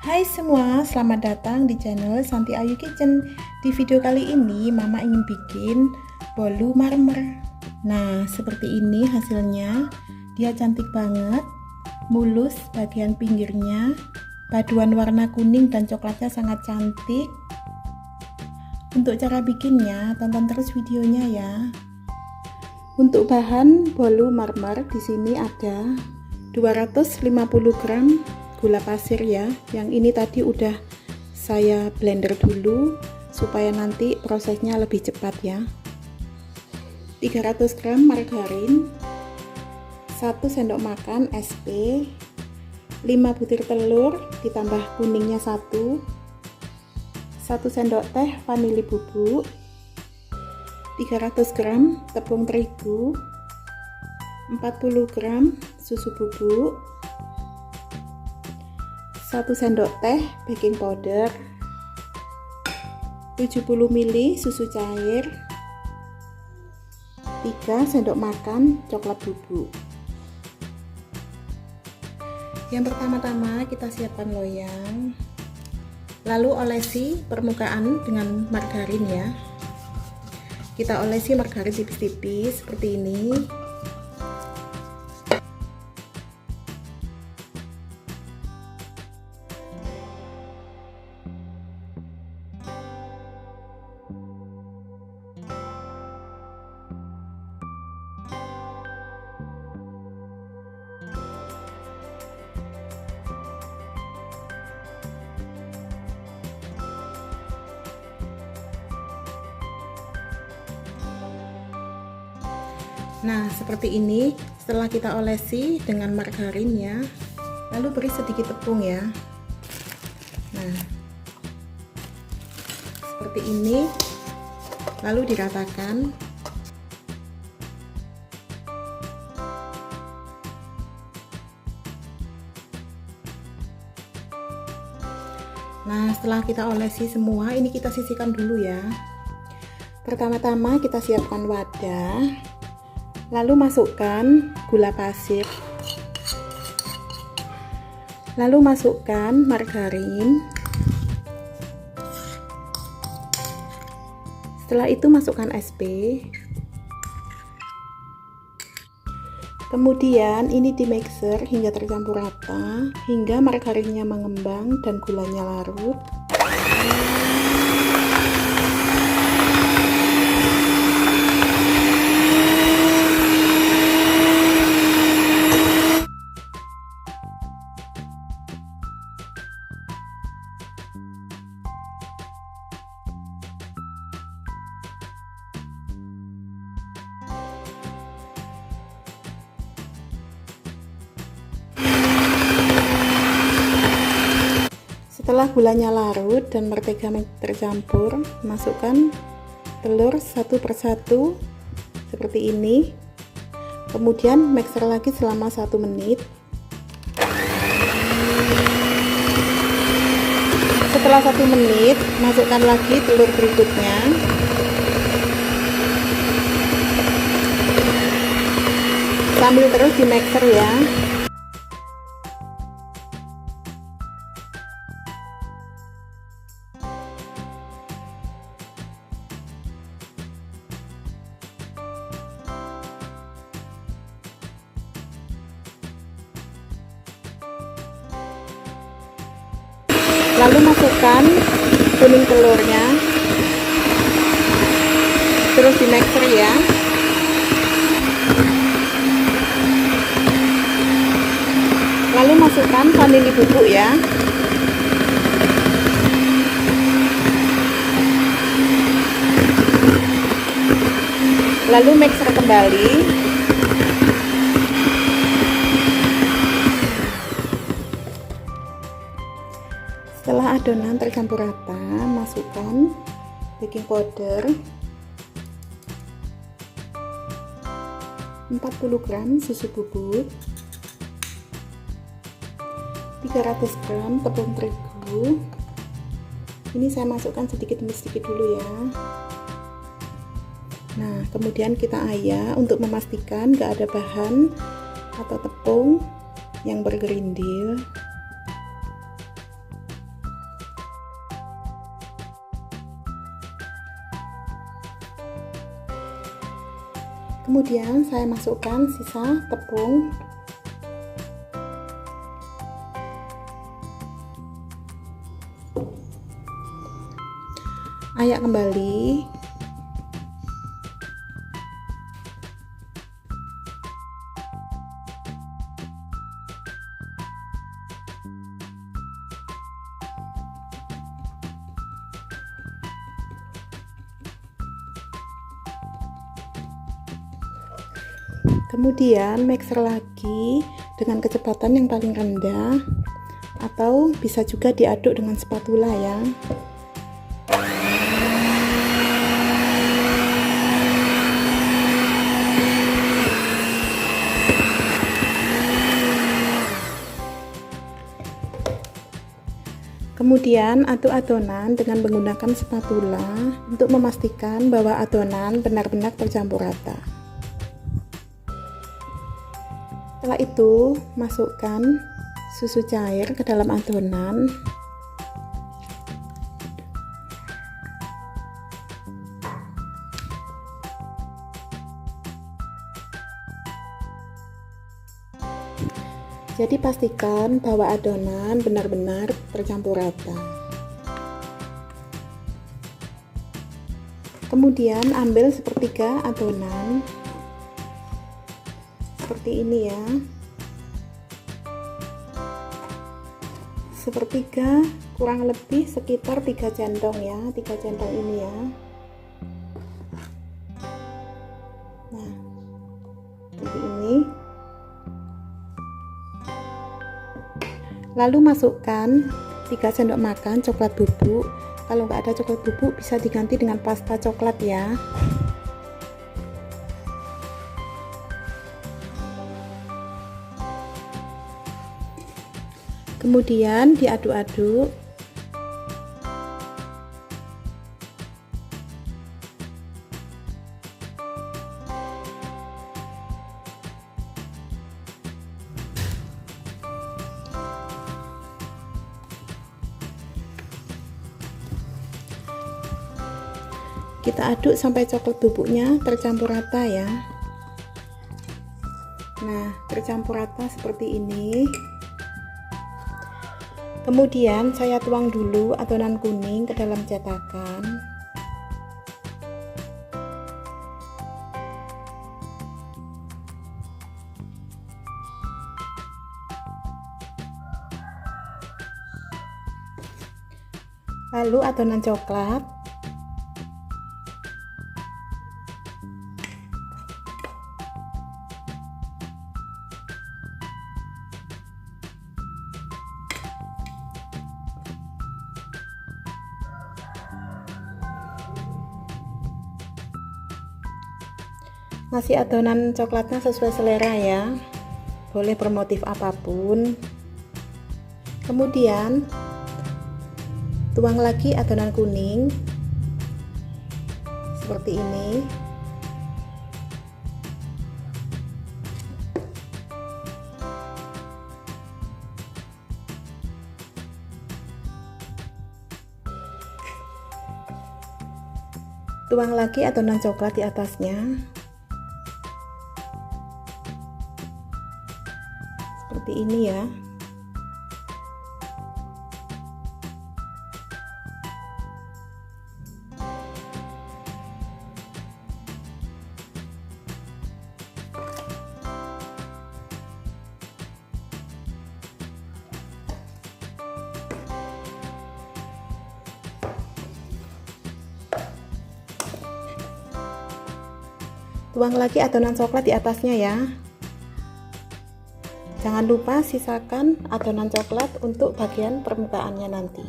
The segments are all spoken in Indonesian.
Hai semua, selamat datang di channel Santi Ayu Kitchen. Di video kali ini Mama ingin bikin bolu marmer. Nah, seperti ini hasilnya. Dia cantik banget, mulus bagian pinggirnya, paduan warna kuning dan coklatnya sangat cantik. Untuk cara bikinnya, tonton terus videonya ya. Untuk bahan bolu marmer di sini ada 250 gram gula pasir ya. Yang ini tadi udah saya blender dulu supaya nanti prosesnya lebih cepat ya. 300 gram margarin, 1 sendok makan SP, 5 butir telur ditambah kuningnya 1 sendok teh vanili bubuk, 300 gram tepung terigu, 40 gram susu bubuk, 1 sendok teh baking powder, 70 ml susu cair, 3 sendok makan coklat bubuk. Yang pertama-tama kita siapkan loyang, lalu olesi permukaan dengan margarin ya. Kita olesi margarin tipis-tipis seperti ini. Nah, seperti ini setelah kita olesi dengan margarin ya. Lalu beri sedikit tepung ya. Nah, seperti ini. Lalu diratakan. Nah, setelah kita olesi semua, ini kita sisihkan dulu ya. Pertama-tama kita siapkan wadah. Lalu masukkan gula pasir, lalu masukkan margarin, setelah itu masukkan SP, kemudian ini di mixer hingga tercampur rata, hingga margarinnya mengembang dan gulanya larut. Setelah gulanya larut dan mentega tercampur, masukkan telur satu persatu seperti ini. Kemudian mixer lagi selama 1 menit. Setelah 1 menit, masukkan lagi telur berikutnya. Sambil terus di mixer ya. Lalu masukkan kuning telurnya, terus di mixer ya. Lalu masukkan vanili bubuk ya. Lalu mixer kembali. Setelah adonan tercampur rata, masukkan baking powder, 40 gram susu bubuk, 300 gram tepung terigu. Ini saya masukkan sedikit demi sedikit dulu ya. Nah, kemudian kita ayak untuk memastikan gak ada bahan atau tepung yang bergerindil. Kemudian saya masukkan sisa tepung. Ayak kembali. Kemudian mixer lagi dengan kecepatan yang paling rendah, atau bisa juga diaduk dengan spatula ya. Kemudian aduk adonan dengan menggunakan spatula untuk memastikan bahwa adonan benar-benar tercampur rata. Setelah itu, masukkan susu cair ke dalam adonan. Jadi pastikan bahwa adonan benar-benar tercampur rata. Kemudian ambil sepertiga adonan. Seperti ini ya, sepertiga, kurang lebih sekitar 3 centong ya, 3 centong ini ya. Nah, seperti ini. Lalu masukkan 3 sendok makan coklat bubuk. Kalau nggak ada coklat bubuk bisa diganti dengan pasta coklat ya. Kemudian diaduk-aduk. Kita aduk sampai coklat bubuknya tercampur rata ya. Nah, tercampur rata seperti ini. Kemudian saya tuang dulu adonan kuning ke dalam cetakan. Lalu adonan coklat. Ngasih adonan coklatnya sesuai selera ya, boleh bermotif apapun. Kemudian tuang lagi adonan kuning seperti ini. Tuang lagi adonan coklat di atasnya. Seperti ini ya. Tuang lagi adonan coklat di atasnya ya. Jangan lupa sisakan adonan coklat untuk bagian permukaannya nanti.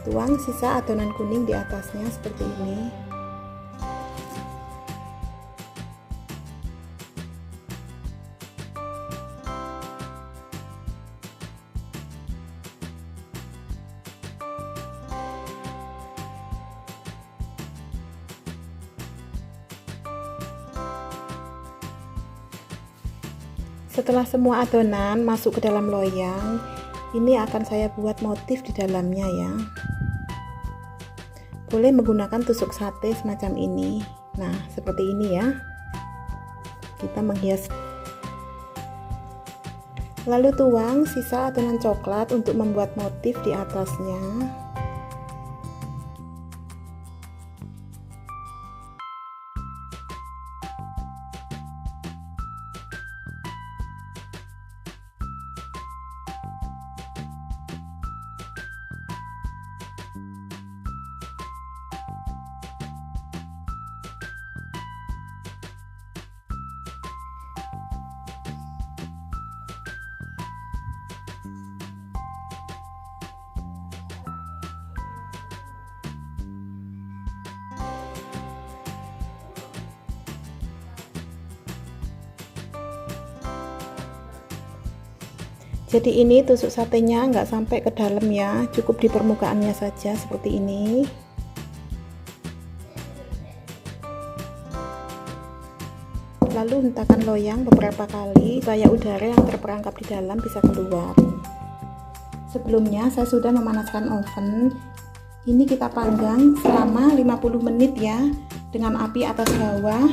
Tuang sisa adonan kuning di atasnya seperti ini. Setelah semua adonan masuk ke dalam loyang, ini akan saya buat motif di dalamnya ya. Boleh menggunakan tusuk sate semacam ini. Nah, seperti ini ya. Kita menghias. Lalu tuang sisa adonan coklat untuk membuat motif di atasnya. Jadi ini tusuk satenya nggak sampai ke dalam ya, cukup di permukaannya saja seperti ini. Lalu hentakan loyang beberapa kali supaya udara yang terperangkap di dalam bisa keluar. Sebelumnya saya sudah memanaskan oven. Ini kita panggang selama 50 menit ya, dengan api atas bawah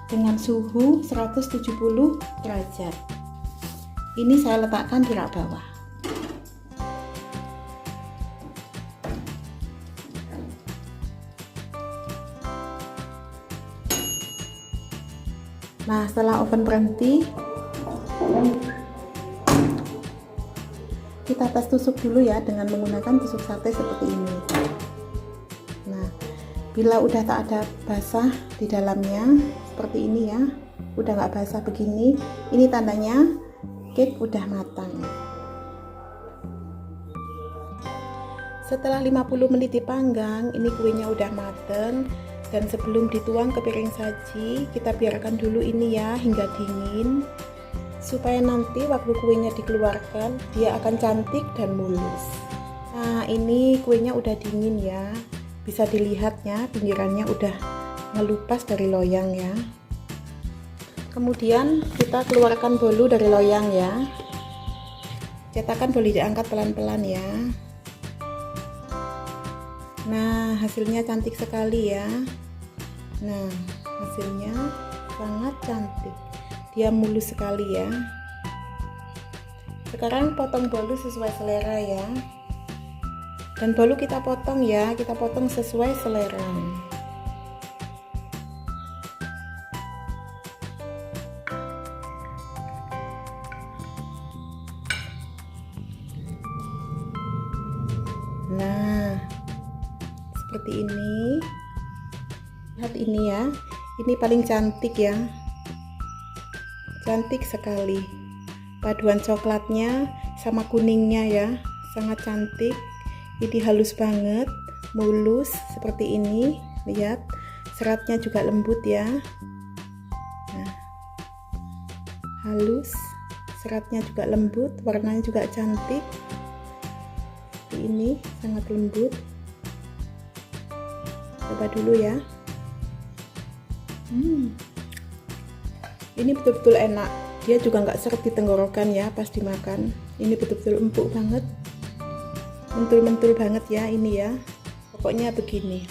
dengan suhu 170 derajat. Ini saya letakkan di rak bawah. Nah, setelah oven berhenti, kita tes tusuk dulu ya dengan menggunakan tusuk sate seperti ini. Nah, bila udah tak ada basah di dalamnya seperti ini ya, udah nggak basah begini, ini tandanya cake udah matang. Setelah 50 menit dipanggang, ini kuenya udah mateng. Dan sebelum dituang ke piring saji, kita biarkan dulu ini ya hingga dingin, supaya nanti waktu kuenya dikeluarkan dia akan cantik dan mulus. Nah, ini kuenya udah dingin ya, bisa dilihat ya pinggirannya udah ngelupas dari loyang ya. Kemudian kita keluarkan bolu dari loyang ya. Cetakan boleh diangkat pelan-pelan ya. Nah, hasilnya cantik sekali ya. Nah, hasilnya sangat cantik. Dia mulus sekali ya. Sekarang potong bolu sesuai selera ya. Dan bolu kita potong ya, kita potong sesuai selera. Nah, seperti ini. Lihat ini ya, ini paling cantik ya, cantik sekali. Paduan coklatnya sama kuningnya ya, sangat cantik. Ini halus banget, mulus seperti ini. Lihat, seratnya juga lembut ya. Nah, halus, seratnya juga lembut, warnanya juga cantik. Seperti ini, sangat lembut. Coba dulu ya. Ini betul-betul enak. Dia juga nggak seret di tenggorokan ya pas dimakan. Ini betul-betul empuk banget, mentul-mentul banget ya ini ya. Pokoknya begini.